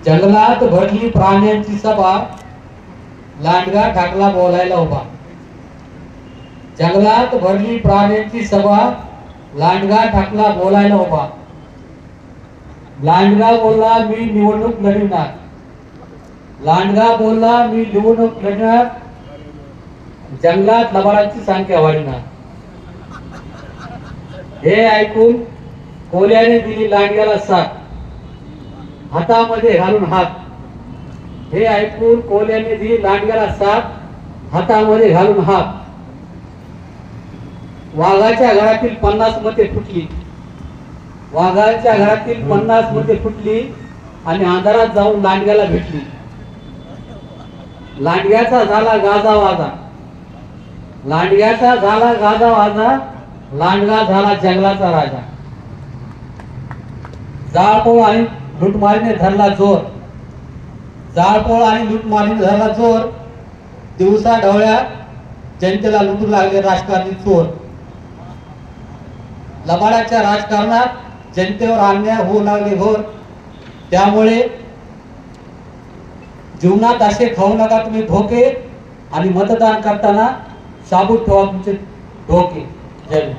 जंगलात भरली प्राण्यांची सभा, लांडगा ठाकला बोलायला उभा. जंगलात भरली प्राण्यांची सभा, लांडगा ठाकला बोलायला उभा. लांडगा बोलला मी निवडणूक लढवणार. लांडगा बोलला मी निवडणूक लढणार. जंगलात लबाडांची संख्या वाढणार. हे ऐकून कोल्याने दिली लांडग्याला साथ, हातामध्ये घालून हात. हे ऐकून कोल्याने दिली लांडग्याला साथ, हातामध्ये घालून हात. वाघाच्या घरातील 50 मते फुटली. वाघाच्या घरातील 50 मते फुटली आणि अंधारात जाऊन लांडग्याला भेटली. लांडग्याचा झाला गाजा वाजा. लांडग्याचा झाला गाजा वाजा. लांडगा झाला जंगलाचा राजा. जाळपोळ आणि लुटमारीने धरला जोर. जाळपोळ आणि लुटमारीने धरला जोर. दिवसा ढवळ्या जनतेला लुटू लागले राजकारणी चोर. लबाडाच्या राजकारणात जनतेवर अन्याय होऊ लागले घोर. त्यामुळे जीवनात असे खाऊ नका तुम्ही धोके, आणि मतदान करताना साबूत ठेवा तुमचे डोके. जय